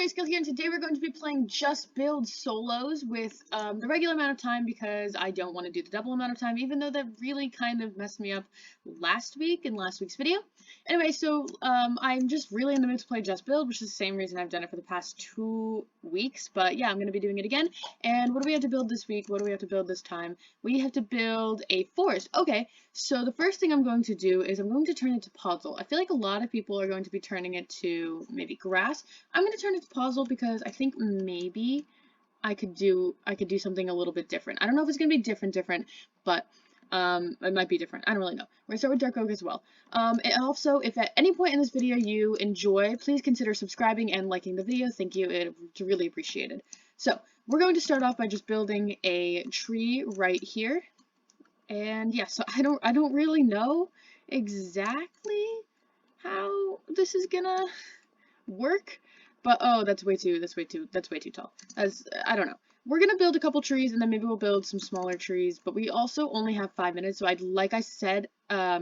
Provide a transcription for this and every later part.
Skill here, and today we're going to be playing Just Build Solos with the regular amount of time because I don't want to do the double amount of time, even though that really kind of messed me up last week in last week's video. Anyway, so I'm just really in the mood to play Just Build, which is the same reason I've done it for the past 2 weeks, but yeah, I'm going to be doing it again. And what do we have to build this week? What do we have to build this time? We have to build a forest. Okay, so the first thing I'm going to do is I'm going to turn it to puzzle. I feel like a lot of people are going to be turning it to maybe grass. I'm going to turn it to puzzle because I think maybe I could do something a little bit different. I don't know if it's going to be different, but it might be different. I don't really know. We're going to start with dark oak as well. And also, if at any point in this video you enjoy, please consider subscribing and liking the video. Thank you. It's really appreciated. So we're going to start off by just building a tree right here. And yeah, so I don't really know exactly how this is gonna work, but oh, that's way too tall. I don't know. We're gonna build a couple trees and then maybe we'll build some smaller trees, but we also only have 5 minutes, so like I said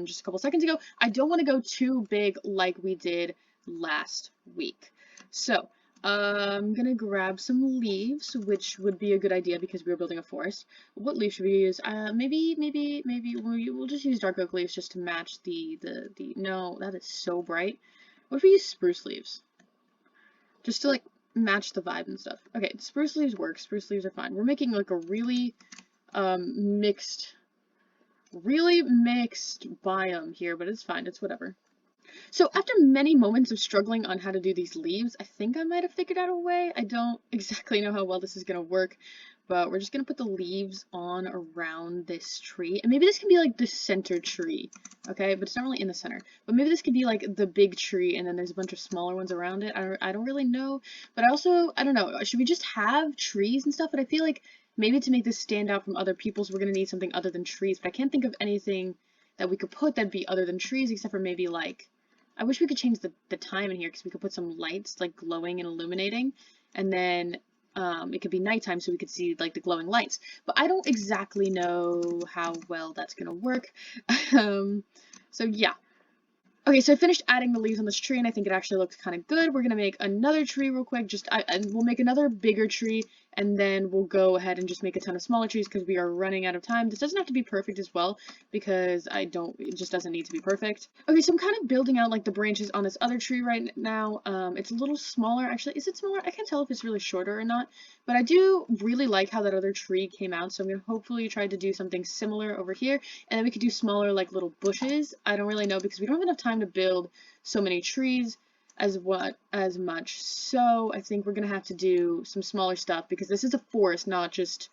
just a couple seconds ago, I don't want to go too big like we did last week. So I'm gonna grab some leaves, which would be a good idea because we were building a forest. What leaf should we use? Maybe we'll just use dark oak leaves just to match no, that is so bright. What if we use spruce leaves? Just to like match the vibe and stuff. Okay, spruce leaves work. Spruce leaves are fine. We're making like a really mixed biome here, but it's fine. It's whatever. So after many moments of struggling on how to do these leaves, I think I might have figured out a way. I don't exactly know how well this is going to work, but we're just going to put the leaves on around this tree. And maybe this can be like the center tree, okay? But it's not really in the center. But maybe this could be like the big tree and then there's a bunch of smaller ones around it. I don't really know. But I don't know. Should we just have trees and stuff? But I feel like maybe to make this stand out from other people's, we're going to need something other than trees. But I can't think of anything that we could put that'd be other than trees except for maybe like... I wish we could change the time in here because we could put some lights like glowing and illuminating, and then it could be nighttime so we could see like the glowing lights. But I don't exactly know how well that's gonna work. So yeah. Okay, so I finished adding the leaves on this tree, and I think it actually looks kind of good. We're gonna make another tree real quick. And we'll make another bigger tree, and then we'll go ahead and just make a ton of smaller trees because we are running out of time. This doesn't have to be perfect as well because it just doesn't need to be perfect. Okay, so I'm kind of building out like the branches on this other tree right now. It's a little smaller. Actually, is it smaller? I can't tell if it's really shorter or not, but I do really like how that other tree came out. So I'm gonna hopefully try to do something similar over here, and then we could do smaller like little bushes. I don't really know because we don't have enough time to build so many trees as much, so I think we're gonna have to do some smaller stuff because this is a forest, not just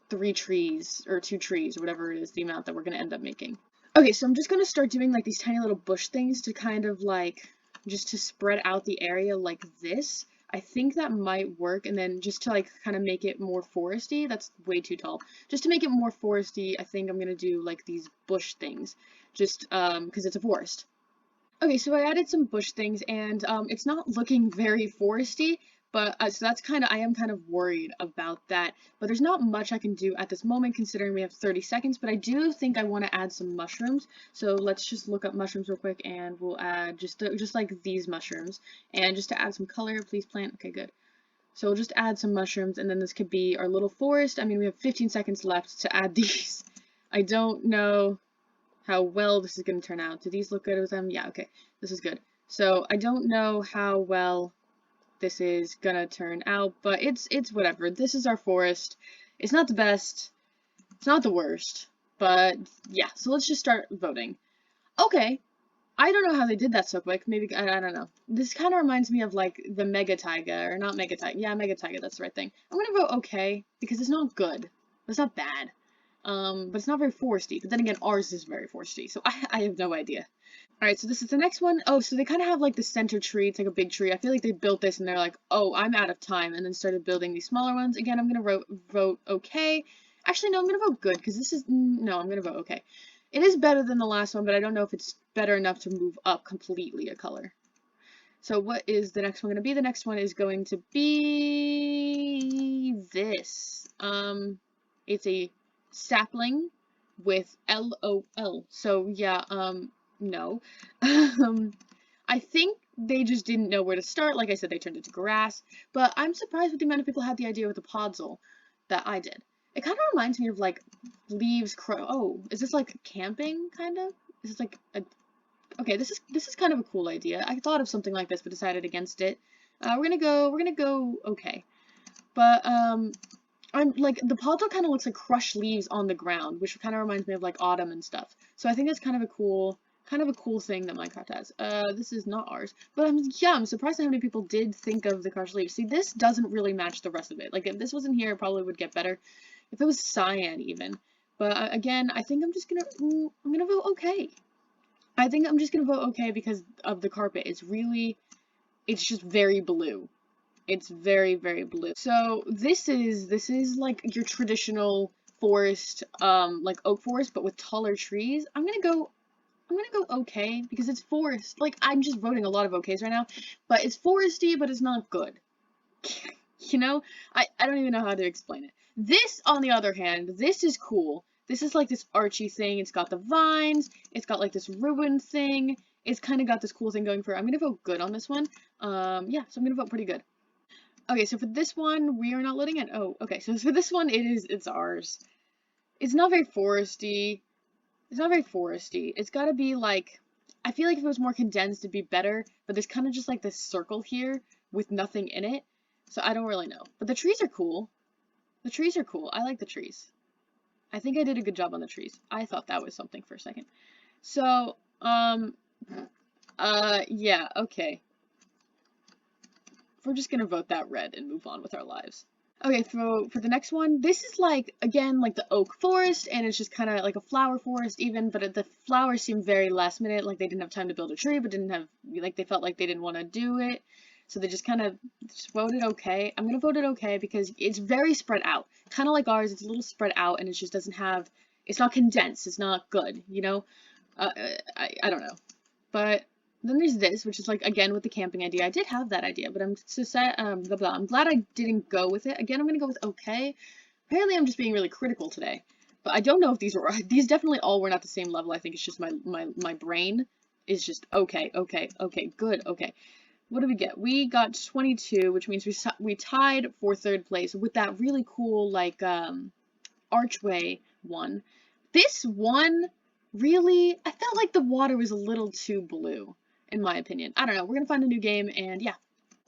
3 trees or 2 trees or whatever it is the amount that we're gonna end up making. Okay, so I'm just gonna start doing like these tiny little bush things to kind of like just to spread out the area like this. I think that might work, and then just to like kind of make it more foresty, that's way too tall. Just to make it more foresty, I think I'm gonna do like these bush things, just because it's a forest. Okay, so I added some bush things, and it's not looking very foresty, but so that's I am kind of worried about that. But there's not much I can do at this moment considering we have 30 seconds, but I do think I want to add some mushrooms. So let's just look up mushrooms real quick, and we'll add just like these mushrooms. And just to add some color, please plant. Okay, good. So we'll just add some mushrooms, and then this could be our little forest. I mean, we have 15 seconds left to add these. I don't know how well this is going to turn out. Do these look good with them? Yeah, okay. This is good. So I don't know how well this is going to turn out, but it's whatever. This is our forest. It's not the best. It's not the worst. But yeah, so let's just start voting. Okay. I don't know how they did that so quick. Maybe, I don't know. This kind of reminds me of like the Mega Taiga, or not Mega Taiga. Yeah, Mega Taiga, that's the right thing. I'm going to vote okay because it's not good. It's not bad. But it's not very foresty. But then again, ours is very foresty, so I have no idea. Alright, so this is the next one. Oh, so they kind of have like the center tree. It's like a big tree. I feel like they built this and they're like, oh, I'm out of time, and then started building these smaller ones. Again, I'm going to vote okay. Actually, no, I'm going to vote good, because this is... No, I'm going to vote okay. It is better than the last one, but I don't know if it's better enough to move up completely a color. So what is the next one going to be? The next one is going to be this. It's a sapling with LOL. So yeah, no. I think they just didn't know where to start. Like I said, they turned it to grass, but I'm surprised with the amount of people had the idea with the podzol that I did. It kind of reminds me of like leaves crow. Oh, is this like camping kind of? Is this like a okay, this is kind of a cool idea. I thought of something like this but decided against it. We're gonna go okay. But I'm like the podzol kind of looks like crushed leaves on the ground, which kind of reminds me of like autumn and stuff. So I think that's kind of a cool thing that Minecraft has. This is not ours, but I'm surprised at how many people did think of the crushed leaves. See, this doesn't really match the rest of it. Like if this wasn't here, it probably would get better. If it was cyan even. But again, I think I'm gonna vote okay. I think I'm just gonna vote okay because of the carpet. It's just very blue. It's very, very blue. So this is like your traditional forest, like oak forest, but with taller trees. I'm gonna go okay because it's forest. Like I'm just voting a lot of okays right now, but it's foresty, but it's not good. You know? I don't even know how to explain it. This, on the other hand, this is cool. This is like this Archie thing. It's got the vines. It's got like this ruined thing. It's kind of got this cool thing going for it. I'm gonna vote good on this one. Yeah, so I'm gonna vote pretty good. Okay, so for this one, we are not letting in. Oh, okay, so for this one, it's ours. It's not very foresty. It's not very foresty. It's gotta be like, I feel like if it was more condensed, it'd be better, but there's kind of just like this circle here with nothing in it, so I don't really know. But the trees are cool. The trees are cool. I like the trees. I think I did a good job on the trees. I thought that was something for a second. So, yeah, okay. We're just gonna vote that red and move on with our lives. Okay, for the next one, this is like, again, like the oak forest, and it's just kind of like a flower forest even, but the flowers seem very last minute, like they didn't have time to build a tree, but didn't have, like they felt like they didn't want to do it, so they just kind of just voted okay. I'm gonna vote it okay because it's very spread out, kind of like ours, it's a little spread out, and it just doesn't have, it's not condensed, it's not good, you know? I don't know. But then there's this, which is like again with the camping idea. I did have that idea, but I'm so sad. Blah blah. I'm glad I didn't go with it. Again, I'm gonna go with okay. Apparently, I'm just being really critical today. But I don't know if these were these definitely all were not the same level. I think it's just my brain is just okay, okay, okay, good, okay. What did we get? We got 22, which means we tied for third place with that really cool like archway one. This one really, I felt like the water was a little too blue in my opinion. I don't know. We're gonna find a new game, and yeah.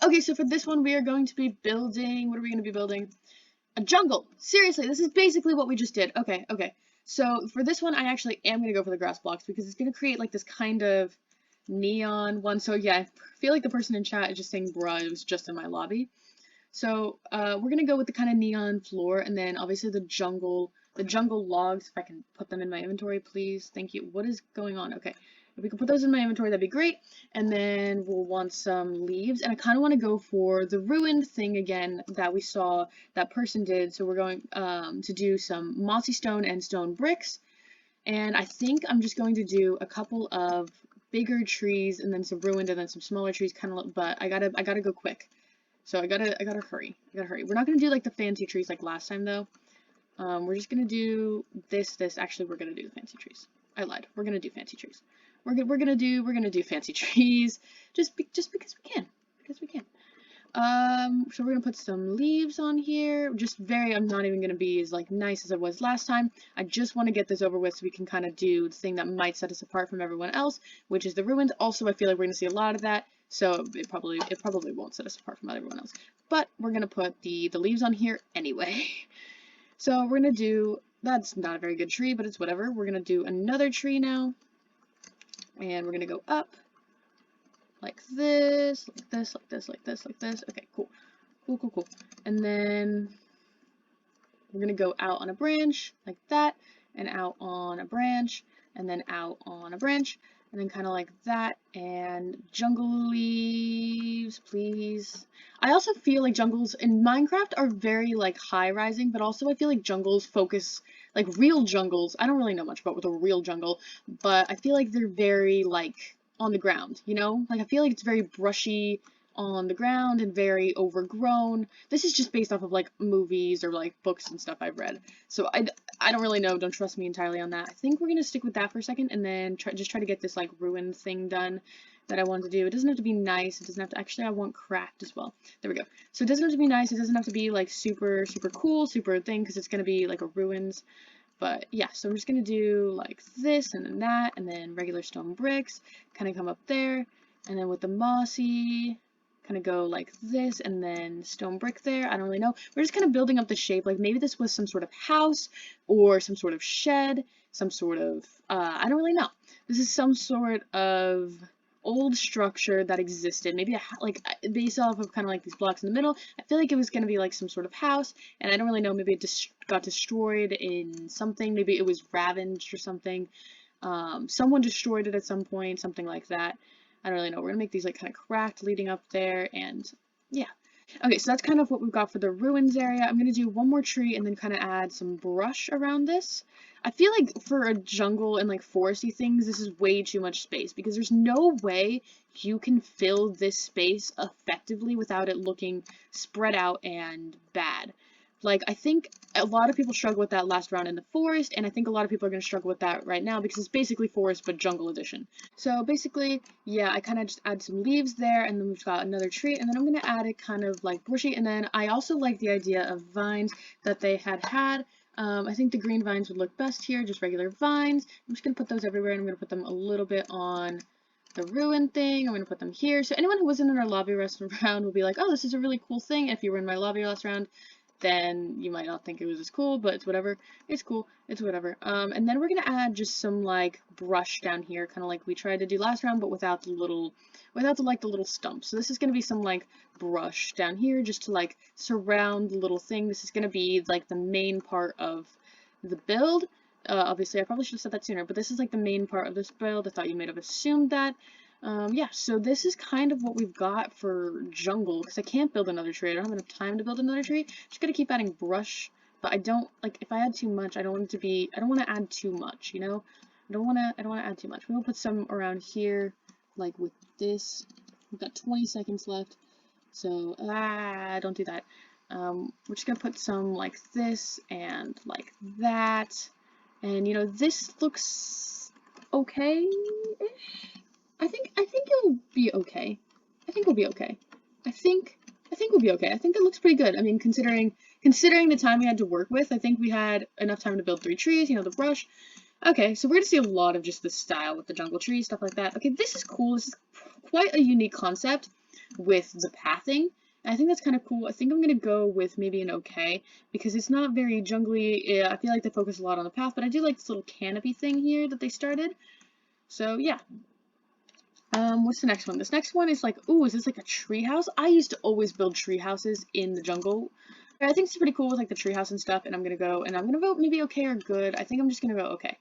Okay, so for this one, we are going to be building. What are we gonna be building? A jungle. Seriously, this is basically what we just did. Okay, okay. So for this one, I actually am gonna go for the grass blocks because it's gonna create like this kind of neon one. So yeah, I feel like the person in chat is just saying bruh, it was just in my lobby. So we're gonna go with the kind of neon floor, and then obviously the jungle logs. If I can put them in my inventory, please. Thank you. What is going on? Okay. If we can put those in my inventory, that'd be great. And then we'll want some leaves. And I kind of want to go for the ruined thing again that we saw that person did. So we're going to do some mossy stone and stone bricks. And I think I'm just going to do a couple of bigger trees and then some ruined and then some smaller trees. Kind of, but I gotta go quick. So I gotta hurry. I gotta hurry. We're not gonna do like the fancy trees like last time though. We're just gonna do this. Actually, we're gonna do fancy trees. I lied. We're gonna do fancy trees. We're gonna do fancy trees just because we can. Because we can. So we're gonna put some leaves on here. Just I'm not even gonna be as like nice as I was last time. I just want to get this over with so we can kind of do the thing that might set us apart from everyone else, which is the ruins. Also, I feel like we're gonna see a lot of that, so it probably won't set us apart from everyone else. But we're gonna put the leaves on here anyway. So we're gonna do, that's not a very good tree, but it's whatever. We're gonna do another tree now, and we're gonna go up like this, like this, like this, like this, like this. Okay, cool. Cool, cool, cool. And then we're gonna go out on a branch like that, and out on a branch, and then out on a branch, and then kind of like that, and jungle leaves, please. I also feel like jungles in Minecraft are very like high rising, but also I feel like jungles focus, like real jungles, I don't really know much about what a real jungle, but I feel like they're very like on the ground, you know? Like I feel like it's very brushy on the ground and very overgrown. This is just based off of like movies or like books and stuff I've read. So I don't really know, don't trust me entirely on that. I think we're gonna stick with that for a second and then just try to get this like ruined thing done that I wanted to do. It doesn't have to be nice. It doesn't have to, actually I want cracked as well. There we go. So it doesn't have to be nice. It doesn't have to be like super, super cool, super thing, because it's going to be like a ruins. But yeah, so I'm just going to do like this and then that, and then regular stone bricks, kind of come up there, and then with the mossy, kind of go like this, and then stone brick there. I don't really know. We're just kind of building up the shape. Like maybe this was some sort of house or some sort of shed, some sort of, I don't really know. This is some sort of old structure that existed. Maybe like based off of kind of like these blocks in the middle. I feel like it was going to be like some sort of house, and I don't really know. Maybe it got destroyed in something. Maybe it was ravaged or something. Someone destroyed it at some point, something like that. I don't really know. We're gonna make these like kind of cracked leading up there, and yeah. Okay, so that's kind of what we've got for the ruins area. I'm gonna do one more tree and then kind of add some brush around this. I feel like for a jungle and like foresty things, this is way too much space because there's no way you can fill this space effectively without it looking spread out and bad. Like, I think a lot of people struggle with that last round in the forest, and I think a lot of people are going to struggle with that right now because it's basically forest but jungle edition. So basically, yeah, I kind of just add some leaves there, and then we've got another tree, and then I'm going to add it kind of like bushy, and then I also like the idea of vines that they had. I think the green vines would look best here, just regular vines. I'm just going to put those everywhere, and I'm going to put them a little bit on the ruin thing. I'm going to put them here. So anyone who wasn't in our lobby last round will be like, oh, this is a really cool thing. If you were in my lobby last round, then you might not think it was as cool, but it's whatever. It's cool. It's whatever. And then we're going to add just some, like, brush down here, kind of like we tried to do last round, but without the little stumps. So this is going to be some, like, brush down here just to, like, surround the little thing. This is going to be, like, the main part of the build. Obviously, I probably should have said that sooner, but this is, like, the main part of this build. I thought you might have assumed that. Yeah, so this is kind of what we've got for jungle, because I can't build another tree. I don't have enough time to build another tree. Just gotta keep adding brush, but I don't, like, if I add too much, I don't want it to be, I don't want to add too much, you know? I don't want to add too much. We'll put some around here, like with this. We've got 20 seconds left, so, don't do that. We're just gonna put some like this and like that, and, you know, this looks okay-ish. I think it'll be okay. I think we'll be okay. I think we'll be okay. I think that looks pretty good. I mean, considering the time we had to work with, I think we had enough time to build 3 trees, you know, the brush. Okay, so we're gonna see a lot of just the style with the jungle trees, stuff like that. Okay, this is cool. This is quite a unique concept with the pathing. And I think that's kind of cool. I think I'm gonna go with maybe an okay, because it's not very jungly. I feel like they focus a lot on the path, but I do like this little canopy thing here that they started. So yeah. What's the next one? This next one is like, ooh, is this like a tree house? I used to always build tree houses in the jungle. I think it's pretty cool with like the tree house and stuff, and I'm gonna vote maybe okay or good. I think I'm just gonna go okay,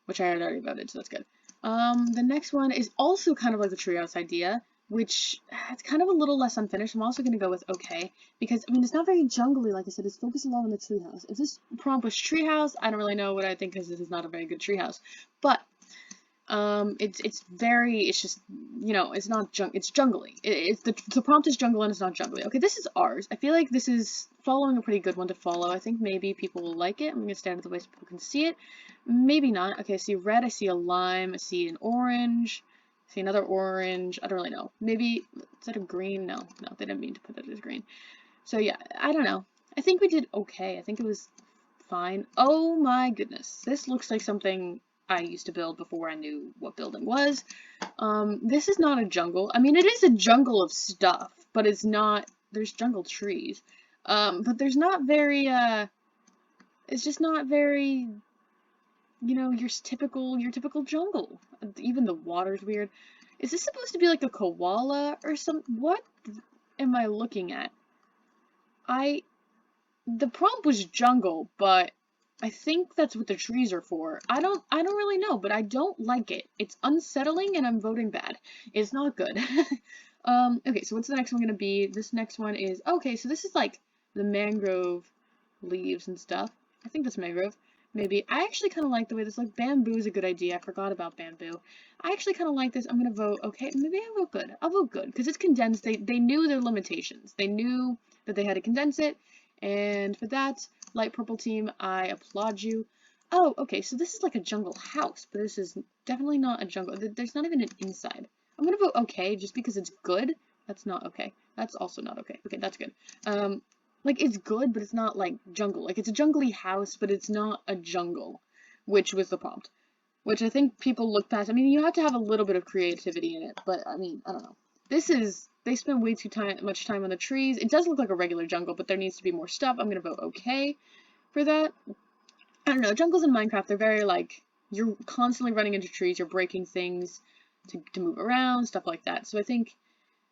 which I had already voted, so that's good. The next one is also kind of like the tree house idea, which it's kind of a little less unfinished. I'm also gonna go with okay, because I mean, it's not very jungly, like I said, it's focused a lot on the tree house. If this prompt was tree house, I don't really know what I think, because this is not a very good tree house, but it's just, you know, it's not it's jungly. The prompt is jungle and it's not jungly. Okay, this is ours. I feel like this is following a pretty good one to follow. I think maybe people will like it. I'm gonna stand out of the way so people can see it. Maybe not. Okay, I see red, I see a lime, I see an orange, I see another orange. I don't really know. Maybe, is that a green? No, they didn't mean to put it as green. So yeah, I don't know. I think we did okay. I think it was fine. Oh my goodness. This looks like something I used to build before I knew what building was. This is not a jungle. I mean, it is a jungle of stuff, but it's not, there's jungle trees. But there's not very, it's just not very, you know, your typical jungle. Even the water's weird. Is this supposed to be like a koala or something? What am I looking at? The prompt was jungle, but I think that's what the trees are for. I don't really know, but I don't like it. It's unsettling and I'm voting bad. It's not good. Okay, so what's the next one gonna be? This next one is, okay, so this is like the mangrove leaves and stuff. I think that's mangrove. Maybe. I actually kind of like the way this looks. Bamboo is a good idea. I forgot about bamboo. I actually kind of like this. I'm gonna vote, okay, maybe I'll vote good. I'll vote good, because it's condensed. They knew their limitations. They knew that they had to condense it, and for that, light purple team, I applaud you. Oh, okay, so this is like a jungle house, but this is definitely not a jungle. There's not even an inside. I'm gonna vote okay just because it's good. That's not okay. That's also not okay. Okay, that's good. Like it's good, but it's not like jungle. Like it's a jungly house, but it's not a jungle, which was the prompt. Which I think people look past. I mean, you have to have a little bit of creativity in it, but I mean, I don't know. They spend way too much time on the trees. It does look like a regular jungle, but there needs to be more stuff. I'm gonna vote okay for that. I don't know, jungles in Minecraft, they're very like, you're constantly running into trees, you're breaking things to move around, stuff like that. So I think,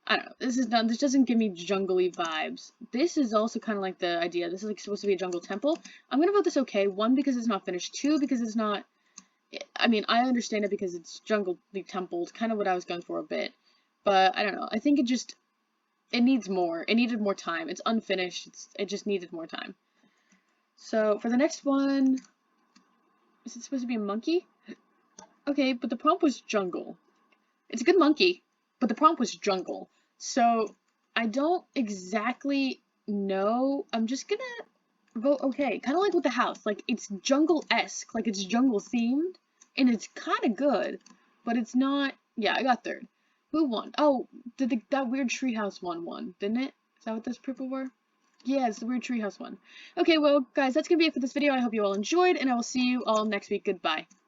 I don't know, this doesn't give me jungly vibes. This is also kind of like the idea, this is like supposed to be a jungle temple. I'm gonna vote this okay, one, because it's not finished, two, because it's not, I mean, I understand it because it's jungle temple, kind of what I was going for a bit. But, I don't know, I think it needs more, it needed more time. It's unfinished, it just needed more time. So, for the next one, is it supposed to be a monkey? Okay, but the prompt was jungle. It's a good monkey, but the prompt was jungle. So I don't exactly know. I'm just gonna vote okay. Kind of like with the house. Like it's jungle-esque, like it's jungle themed, and it's kind of good, but it's not. Yeah, I got third. Who won? Oh, that weird treehouse one won, didn't it? Is that what those people were? Yeah, it's the weird treehouse one. Okay, well, guys, that's gonna be it for this video. I hope you all enjoyed, and I will see you all next week. Goodbye.